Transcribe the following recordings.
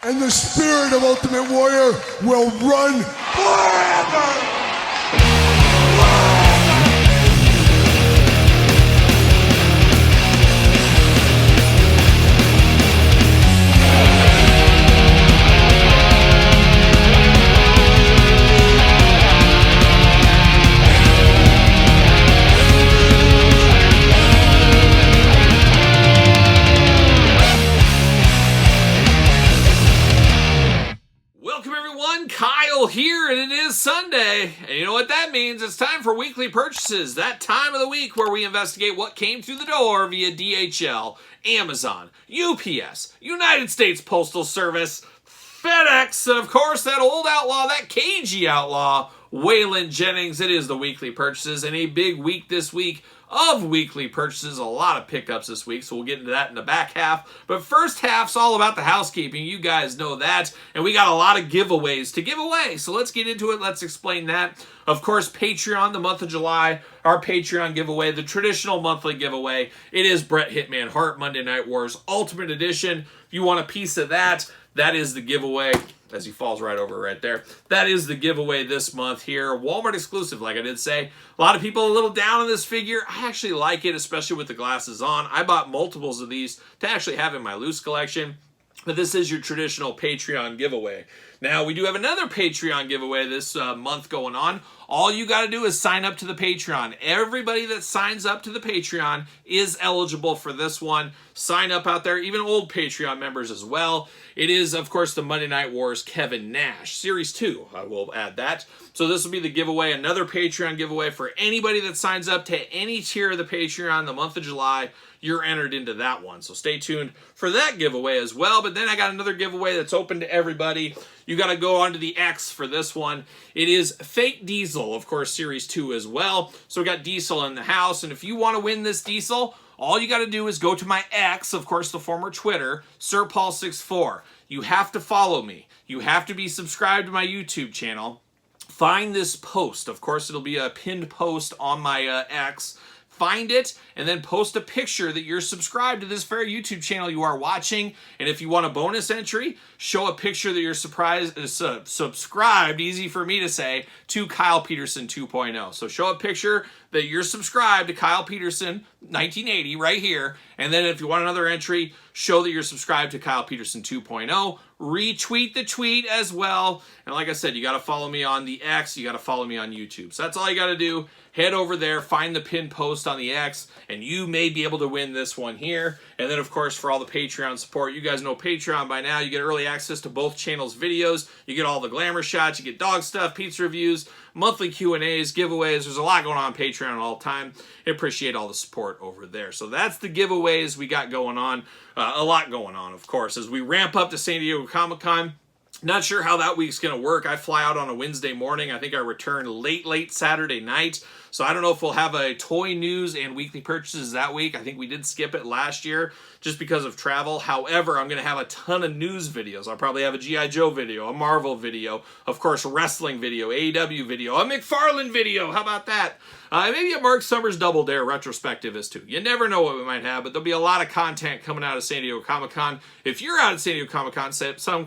And the spirit of Ultimate Warrior will run forever! Kyle here, and it is Sunday, and you know what that means? It's time for weekly purchases, that time of the week where we investigate what came through the door via DHL, Amazon, UPS, United States Postal Service, FedEx, and of course that old outlaw, that cagey outlaw, Waylon Jennings. It is the weekly purchases, and a big week this week of weekly purchases. A lot of pickups this week, so we'll get into that in the back half. But first half's all about the housekeeping. You guys know that. And we got a lot of giveaways to give away. So let's get into it. Let's explain that. Of course, Patreon, the month of July, our Patreon giveaway, the traditional monthly giveaway. It is Bret Hitman Hart Monday Night Wars Ultimate Edition. If you want a piece of that, that is the giveaway. As he falls right over right there. That is the giveaway this month here. Walmart exclusive, like I did say. A lot of people a little down on this figure. I actually like it, especially with the glasses on. I bought multiples of these to actually have in my loose collection. But this is your traditional Patreon giveaway. Now, we do have another Patreon giveaway this month going on. All you got to do is sign up to the Patreon. Everybody that signs up to the Patreon is eligible for this one. Sign up out there, even old Patreon members as well. It is, of course, the Monday Night Wars Kevin Nash. Series 2, I will add that. So this will be the giveaway, another Patreon giveaway for anybody that signs up to any tier of the Patreon the month of July. You're entered into that one. So stay tuned for that giveaway as well. But then I got another giveaway that's open to everybody. You got to go onto the X for this one. It is Fake Diesel, of course, Series 2 as well. So we got Diesel in the house. And if you want to win this Diesel, all you got to do is go to my X, of course, the former Twitter, SirPaul64. You have to follow me. You have to be subscribed to my YouTube channel. Find this post. Of course, it'll be a pinned post on my X. Find it, and then post a picture that you're subscribed to this very YouTube channel you are watching. And if you want a bonus entry, show a picture that you're subscribed, easy for me to say, to Kyle Peterson 2.0. So show a picture that you're subscribed to Kyle Peterson 1980 right here. And then if you want another entry, show that you're subscribed to Kyle Peterson 2.0. Retweet the tweet as well. And like I said, you got to follow me on the X. You got to follow me on YouTube. So that's all you got to do. Head over there, find the pinned post on the X, and you may be able to win this one here. And then, of course, for all the Patreon support, you guys know Patreon by now. You get early access to both channels' videos. You get all the glamour shots. You get dog stuff, pizza reviews, monthly Q&As, giveaways. There's a lot going on Patreon all the time. I appreciate all the support over there. So that's the giveaways we got going on. A lot going on, of course, as we ramp up to San Diego Comic-Con. Not sure how that week's going to work. I fly out on a Wednesday morning. I think I return late Saturday night. So I don't know if we'll have a toy news and weekly purchases that week. I think we did skip it last year just because of travel. However, I'm going to have a ton of news videos. I'll probably have a G.I. Joe video, a Marvel video, of course, a wrestling video, AEW video, a McFarlane video. How about that? Maybe a Mark Summers Double Dare retrospective is too. You never know what we might have, but there'll be a lot of content coming out of San Diego Comic-Con. If you're out at San Diego Comic-Con,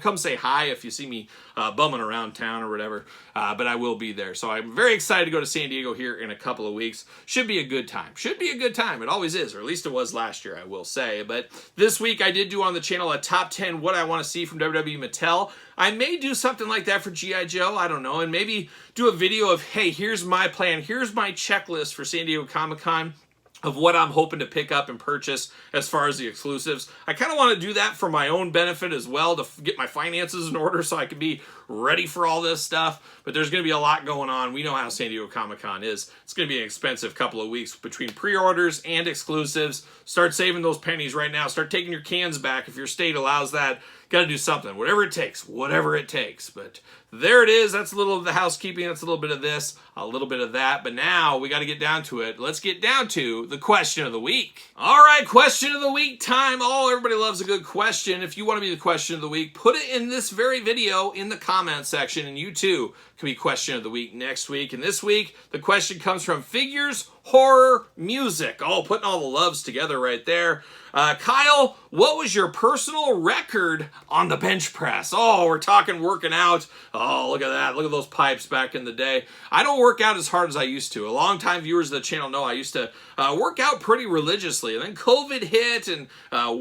come say hi if you see me bumming around town or whatever. But I will be there. So I'm very excited to go to San Diego here in a couple of weeks. Should be a good time. Should be a good time. It always is, or at least it was last year, I will say. But this week I did do on the channel a top 10 what I want to see from WWE Mattel. I may do something like that for G.I. Joe, I don't know, and maybe do a video of, hey, here's my plan, here's my checklist for San Diego Comic-Con of what I'm hoping to pick up and purchase as far as the exclusives. I kind of want to do that for my own benefit as well, to get my finances in order so I can be ready for all this stuff. But there's going to be a lot going on. We know how San Diego Comic-Con is. It's going to be an expensive couple of weeks between pre-orders and exclusives. Start saving those pennies right now. Start taking your cans back if your state allows that. Got to do something, whatever it takes, whatever it takes. But there it is. That's a little of the housekeeping. That's a little bit of this, a little bit of that. But now we got to get down to it. Let's get down to the question of the week. All right, question of the week time. Oh, everybody loves a good question. If you want to be the question of the week, put it in this very video in the comment section, and you too Could be question of the week next week. And this week, the question comes from Figures, Horror, Music. Oh, putting all the loves together right there. Kyle, what was your personal record on the bench press? Oh, we're talking working out. Oh, look at that. Look at those pipes back in the day. I don't work out as hard as I used to. A long-time viewers of the channel know I used to work out pretty religiously. And then COVID hit and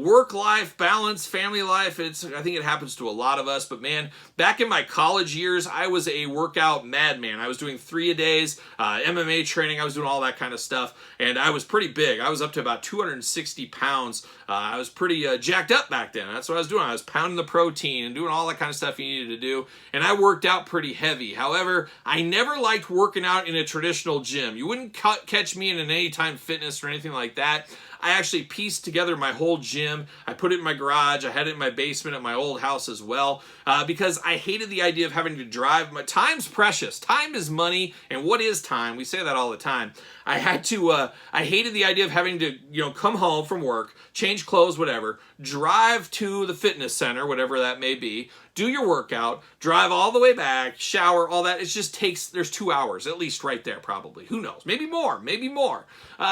work-life balance, family life. I think it happens to a lot of us. But man, back in my college years, I was a workout madman. I was doing 3-a-days, MMA training. I was doing all that kind of stuff. And I was pretty big. I was up to about 260 pounds. I was pretty jacked up back then. That's what I was doing. I was pounding the protein and doing all that kind of stuff you needed to do. And I worked out pretty heavy. However, I never liked working out in a traditional gym. You wouldn't catch me in an Anytime Fitness or anything like that. I actually pieced together my whole gym. I put it in my garage. I had it in my basement at my old house as well because I hated the idea of having to drive. My time's precious. Time is money, and what is time? We say that all the time. I hated the idea of having to, come home from work, change clothes, whatever, drive to the fitness center, whatever that may be, do your workout, drive all the way back, shower, all that. It just takes, there's 2 hours at least right there probably. Who knows? Maybe more, maybe more.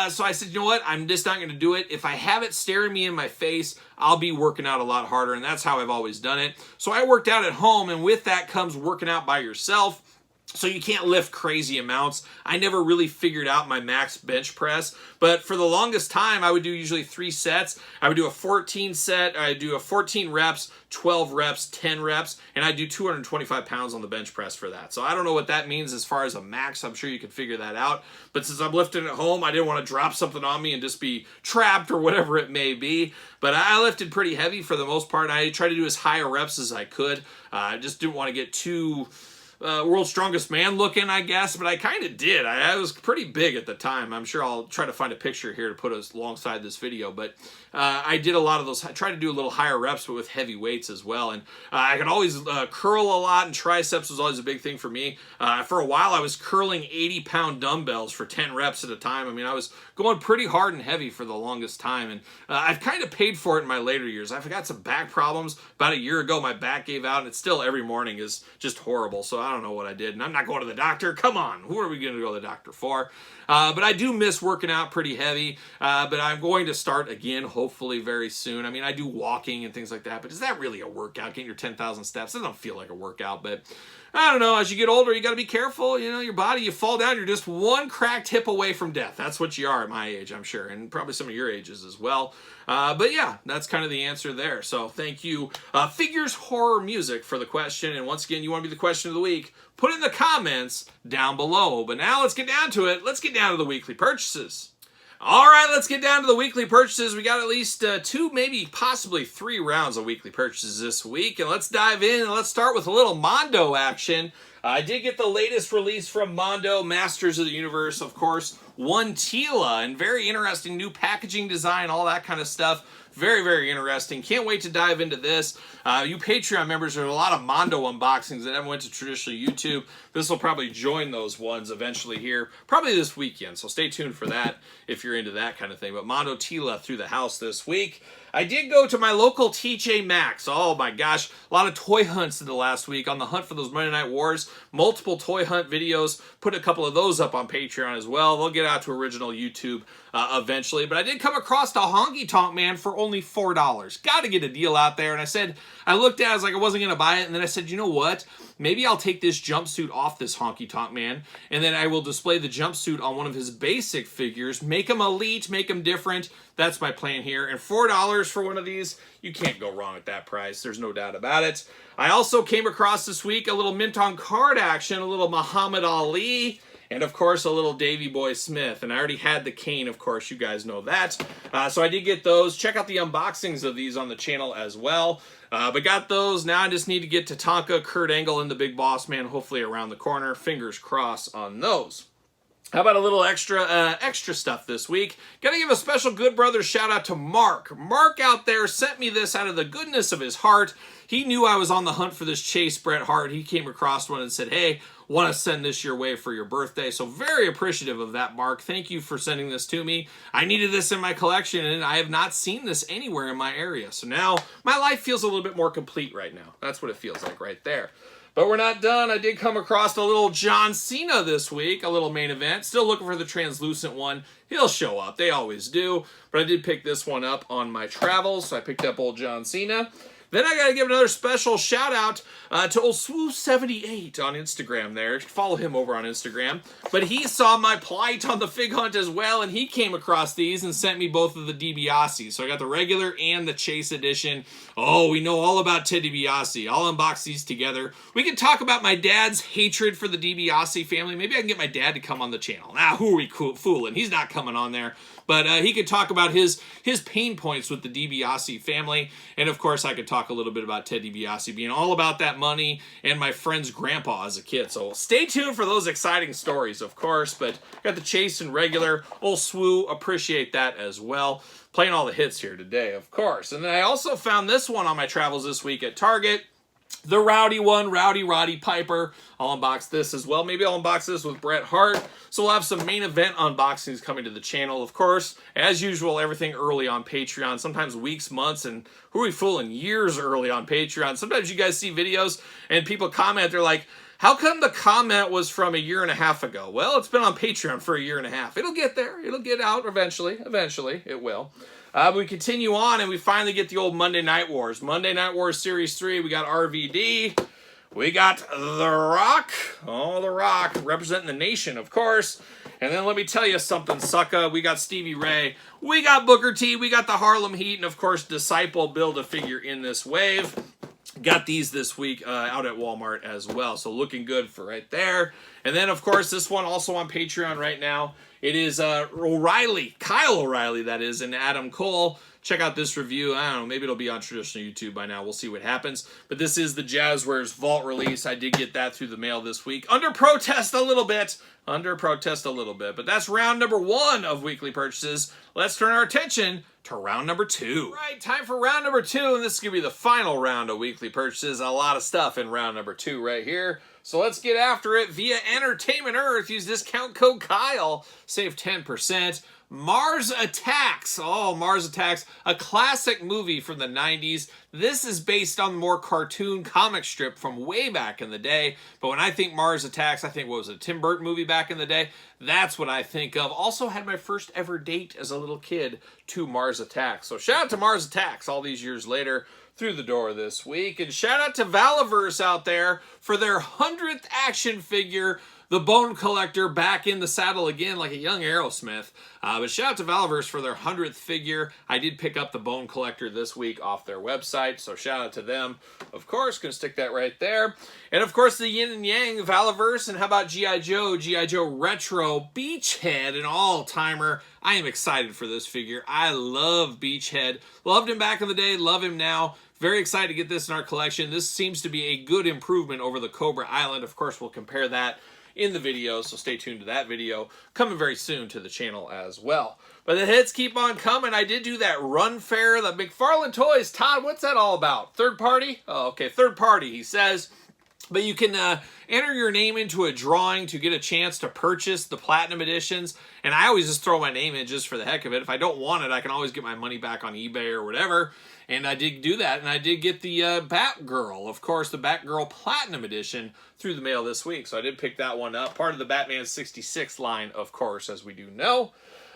So I said, you know what? I'm just not going to do it. If I have it staring me in my face, I'll be working out a lot harder, and that's how I've always done it. So I worked out at home, and with that comes working out by yourself. So you can't lift crazy amounts. I never really figured out my max bench press, but for the longest time, I would do usually 3 sets. I would do a 14 set, I'd do a 14 reps, 12 reps, 10 reps, and I'd do 225 pounds on the bench press for that. So I don't know what that means as far as a max. I'm sure you could figure that out. But since I'm lifting at home, I didn't want to drop something on me and just be trapped or whatever it may be. But I lifted pretty heavy for the most part. I tried to do as high a reps as I could. I just didn't want to get too world's strongest man looking, I guess, but I kind of did. I was pretty big at the time. I'm sure I'll try to find a picture here to put us alongside this video, but I did a lot of those. I tried to do a little higher reps, but with heavy weights as well, and I could always curl a lot, and triceps was always a big thing for me. For a while, I was curling 80-pound dumbbells for 10 reps at a time. I mean, I was going pretty hard and heavy for the longest time, and I've kind of paid for it in my later years. I've got some back problems. About a year ago, my back gave out, and it still every morning is just horrible, so I don't know what I did, and I'm not going to the doctor. Come on, who are we going to go to the doctor for? But I do miss working out pretty heavy, but I'm going to start again, hopefully very soon. I mean, I do walking and things like that, but is that really a workout? Getting your 10,000 steps, it don't feel like a workout, but I don't know. As you get older, you got to be careful. Your body, you fall down, you're just one cracked hip away from death. That's what you are at my age, I'm sure, and probably some of your ages as well. But yeah, that's kind of the answer there. So thank you, Figures, Horror, Music, for the question. And once again, you want to be the question of the week, put it in the comments down below. But now let's get down to it. Let's get down to the weekly purchases. All right, let's get down to the weekly purchases. We got at least 2, maybe possibly 3 rounds of weekly purchases this week. And let's dive in and let's start with a little Mondo action. I did get the latest release from Mondo, Masters of the Universe, of course, one Tila, and very interesting new packaging design, all that kind of stuff. Very, very interesting. Can't wait to dive into this. You Patreon members, there are a lot of Mondo unboxings that haven't went to traditional YouTube. This will probably join those ones eventually here, probably this weekend. So stay tuned for that if you're into that kind of thing. But Mondo Tila through the house this week. I did go to my local TJ Maxx. Oh my gosh, a lot of toy hunts in the last week. On the hunt for those Monday Night Wars, multiple toy hunt videos. Put a couple of those up on Patreon as well. They'll get out to original YouTube eventually. But I did come across the Honky Tonk Man for only $4. Got to get a deal out there. And I said, I looked at it, I was like, I wasn't going to buy it. And then I said, you know what? Maybe I'll take this jumpsuit off this Honky Tonk Man, and then I will display the jumpsuit on one of his basic figures, make him elite, make him different. That's my plan here. And $4 for one of these, you can't go wrong at that price. There's no doubt about it. I also came across this week a little mint on card action, a little Muhammad Ali, and of course a little Davey Boy Smith. And I already had the cane, of course, you guys know that. So I did get those. Check out the unboxings of these on the channel as well. But got those. Now I just need to get to Tonka, Kurt Angle, and the Big Boss Man, hopefully around the corner. Fingers crossed on those. How about a little extra stuff this week? Gotta give a special Good Brothers shout out to Mark. Mark out there sent me this out of the goodness of his heart. He knew I was on the hunt for this Chase Bret Hart. He came across one and said, hey, want to send this your way for your birthday. So very appreciative of that, Mark. Thank you for sending this to me. I needed this in my collection, and I have not seen this anywhere in my area. So now my life feels a little bit more complete right now. That's what it feels like right there. But we're not done. I did come across a little John Cena this week, a little main event. Still looking for the translucent one. He'll show up. They always do. But I did pick this one up on my travels, so I picked up old John Cena. Then I got to give another special shout out to old Swoo78 on Instagram there. Follow him over on Instagram. But he saw my plight on the Fig Hunt as well, and he came across these and sent me both of the DiBiase. So I got the regular and the Chase edition. Oh, we know all about Ted DiBiase. I'll unbox these together. We can talk about my dad's hatred for the DiBiase family. Maybe I can get my dad to come on the channel. Now, who are we fooling? He's not coming on there. But he could talk about his pain points with the DiBiase family. And, of course, I could talk a little bit about Ted DiBiase being all about that money and my friend's grandpa as a kid. So stay tuned for those exciting stories, of course. But got the Chase and regular. Old Swoo, appreciate that as well. Playing all the hits here today, of course. And then I also found this one on my travels this week at Target. The rowdy one, Rowdy Roddy Piper. I'll unbox this as well. Maybe I'll unbox this with Bret Hart. So we'll have some main event unboxings coming to the channel. Of course, as usual, everything early on Patreon. Sometimes weeks, months, and who are we fooling? Years early on Patreon. Sometimes you guys see videos and people comment. They're like, how come the comment was from a year and a half ago? Well, it's been on Patreon for a year and a half. It'll get there. It'll get out eventually. Eventually, it will. We continue on, and we finally get the old Monday Night Wars. Monday Night Wars Series 3, we got RVD. We got The Rock. Oh, The Rock, representing the nation, of course. And then let me tell you something, sucka. We got Stevie Ray. We got Booker T. We got the Harlem Heat. And, of course, Disciple Build-A-Figure in this wave. Got these this week out at Walmart as well. So looking good for right there. And then, of course, this one also on Patreon right now. It is O'Reilly, Kyle O'Reilly, that is, and Adam Cole. Check out this review. I don't know, maybe it'll be on traditional YouTube by now. We'll see what happens. But this is the Jazzwares Vault release. I did get that through the mail this week. Under protest a little bit. But that's round number 1 of weekly purchases. Let's turn our attention to round number 2. Right, time for round number 2, and this is going to be the final round of weekly purchases. A lot of stuff in round number 2 right here. So let's get after it via Entertainment Earth. Use discount code Kyle. Save 10%. Mars Attacks. Oh, Mars Attacks. A classic movie from the 90s. This is based on the more cartoon comic strip from way back in the day. But when I think Mars Attacks, I think, what was it, a Tim Burton movie back in the day? That's what I think of. Also had my first ever date as a little kid to Mars Attacks. So shout out to Mars Attacks all these years later. Through the door this week. And shout out to Valaverse out there for their 100th action figure, the Bone Collector, back in the saddle again like a young Aerosmith. But shout out to Valaverse for their 100th figure. I did pick up the Bone Collector this week off their website, so shout out to them. Of course, gonna stick that right there. And of course, the Yin and Yang, Valaverse, and how about G.I. Joe? G.I. Joe Retro Beachhead, an all-timer. I am excited for this figure. I love Beachhead. Loved him back in the day, love him now. Very excited to get this in our collection. This seems to be a good improvement over the Cobra Island. Of course, we'll compare that in the video, so stay tuned to that video. Coming very soon to the channel as well. But the hits keep on coming. I did do that run fair, the McFarlane Toys. Todd, what's that all about? Third party? Oh, okay, third party, he says. But you can enter your name into a drawing to get a chance to purchase the Platinum Editions. And I always just throw my name in just for the heck of it. If I don't want it, I can always get my money back on eBay or whatever. And I did do that. And I did get the Batgirl, of course, the Batgirl Platinum Edition through the mail this week. So I did pick that one up. Part of the Batman 66 line, of course, as we do know.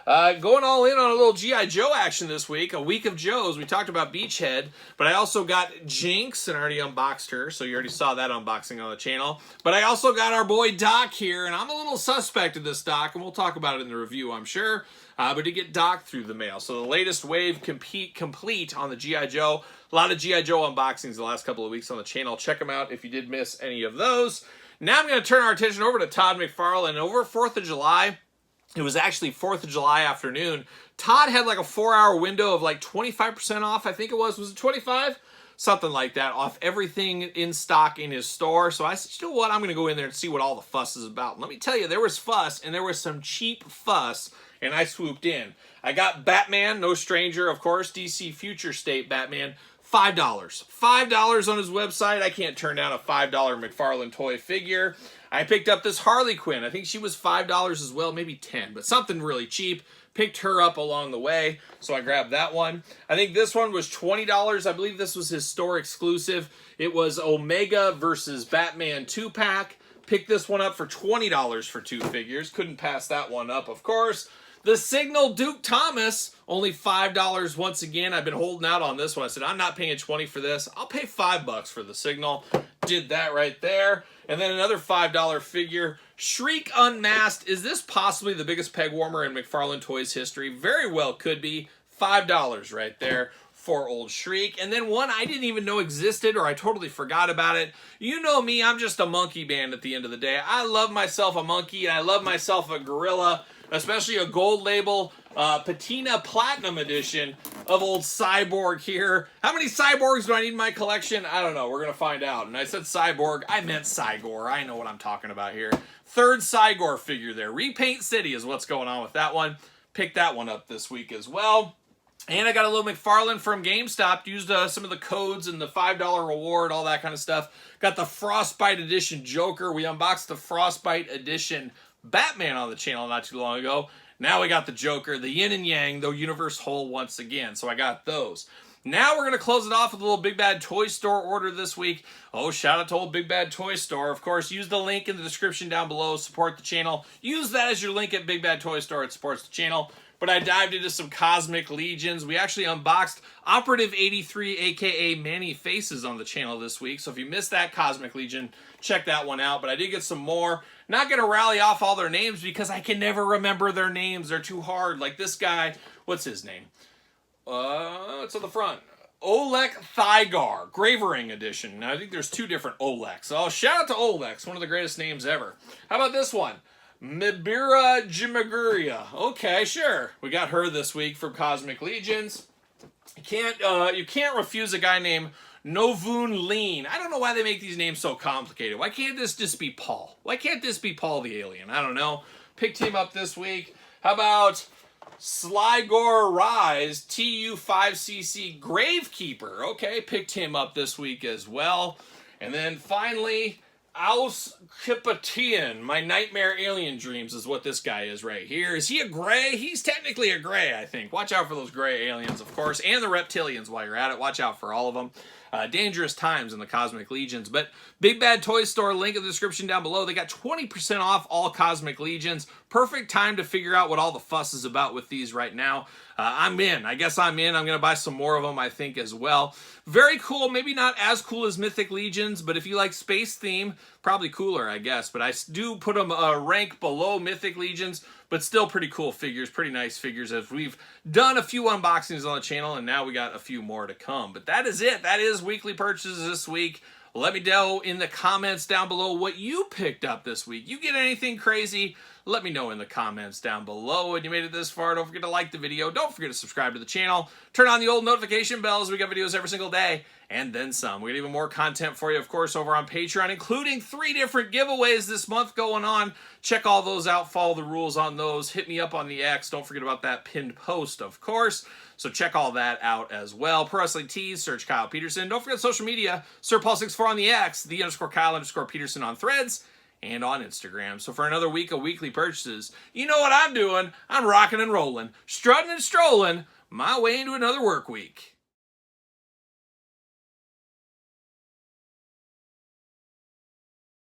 Going all in on a little G.I. Joe action this week. A week of Joes. We talked about Beachhead, but I also got Jinx, and I already unboxed her, so you already saw that unboxing on the channel. But I also got our boy Doc here, and I'm a little suspect of this Doc, and we'll talk about it in the review, I'm sure. But to get Doc through the mail. So the latest wave complete on the G.I. Joe. A lot of G.I. Joe unboxings the last couple of weeks on the channel. Check them out if you did miss any of those. Now I'm going to turn our attention over to Todd McFarlane. Over 4th of July, it was actually 4th of July afternoon. Todd had like a 4-hour window of like 25% off, I think it was. Was it 25? Something like that, off everything in stock in his store. So I said, you know what? I'm going to go in there and see what all the fuss is about. And let me tell you, there was fuss, and there was some cheap fuss, and I swooped in. I got Batman, no stranger, of course, DC Future State Batman, $5. $5 on his website. I can't turn down a $5 McFarlane toy figure. I picked up this Harley Quinn. I think she was $5 as well, maybe 10, but something really cheap. Picked her up along the way, so I grabbed that one. I think this one was $20. I believe this was his store exclusive. It was Omega versus Batman 2-pack. Picked this one up for $20 for 2 figures. Couldn't pass that one up, of course. The Signal Duke Thomas, only $5 once again. I've been holding out on this one. I said, I'm not paying $20 for this. I'll pay $5 for the Signal. Did that right there. And then another $5 figure. Shriek Unmasked. Is this possibly the biggest peg warmer in McFarlane Toys history? Very well could be. $5 right there for old Shriek. And then one I didn't even know existed, or I totally forgot about it. You know me, I'm just a monkey band at the end of the day. I love myself a monkey, and I love myself a gorilla, especially a gold label patina platinum edition of old Cyborg here. How many Cyborgs do I need in my collection? I don't know. We're going to find out. And I said Cyborg. I meant Cygor. I know what I'm talking about here. Third Cygor figure there. Repaint City is what's going on with that one. Picked that one up this week as well. And I got a little McFarlane from GameStop. Used some of the codes and the $5 reward, all that kind of stuff. Got the Frostbite Edition Joker. We unboxed the Frostbite Edition Batman on the channel not too long ago. Now we got the Joker, the Yin and Yang, the Universe Whole once again. So I got those. Now we're going to close it off with a little Big Bad Toy Store order this week. Oh, shout out to old Big Bad Toy Store. Of course, use the link in the description down below. Support the channel. Use that as your link at Big Bad Toy Store. It supports the channel. But I dived into some Cosmic Legions. We actually unboxed Operative 83, a.k.a. Manny Faces on the channel this week. So if you missed that Cosmic Legion, check that one out. But I did get some more. Not going to rally off all their names because I can never remember their names. They're too hard. Like this guy, what's his name? It's on the front. Olek Thygar, Gravering Edition. Now, I think there's 2 different Oleks. So shout out to Oleks, one of the greatest names ever. How about this one? Mibira Jimaguria. Okay, sure. We got her this week from Cosmic Legions. You can't refuse a guy named Novun Lean. I don't know why they make these names so complicated. Why can't this just be Paul? Why can't this be Paul the Alien? I don't know. Picked him up this week. How about Sligor Rise TU5cc Gravekeeper? Okay, picked him up this week as well. And then finally, Aus Kipatian, my Nightmare Alien Dreams is what this guy is right here. Is he a gray? He's technically a gray, I think. Watch out for those gray aliens, of course, and the reptilians while you're at it. Watch out for all of them. Dangerous times in the Cosmic Legions. But Big Bad Toy Store, link in the description down below. They got 20% off all Cosmic Legions. Perfect time to figure out what all the fuss is about with these right now. I'm in. I guess I'm in. I'm going to buy some more of them, I think, as well. Very cool. Maybe not as cool as Mythic Legions, but if you like space theme, probably cooler, I guess. But I do put them a rank below Mythic Legions, but still pretty cool figures, pretty nice figures, as we've done a few unboxings on the channel, and now we got a few more to come. But that is it. That is weekly purchases this week. Let me know in the comments down below what you picked up this week. You get anything crazy? Let me know in the comments down below. And you made it this far, don't forget to like the video. Don't forget to subscribe to the channel. Turn on the old notification bells. We got videos every single day, and then some. We got even more content for you, of course, over on Patreon, including 3 different giveaways this month going on. Check all those out. Follow the rules on those. Hit me up on the X. Don't forget about that pinned post, of course. So check all that out as well. Pro Wrestling Tees, search Kyle Peterson. Don't forget social media. Sir Paul64 on the X, _Kyle_Peterson on Threads, and on Instagram. So for another week of weekly purchases, you know what I'm doing. I'm rocking and rolling, strutting and strolling my way into another work week.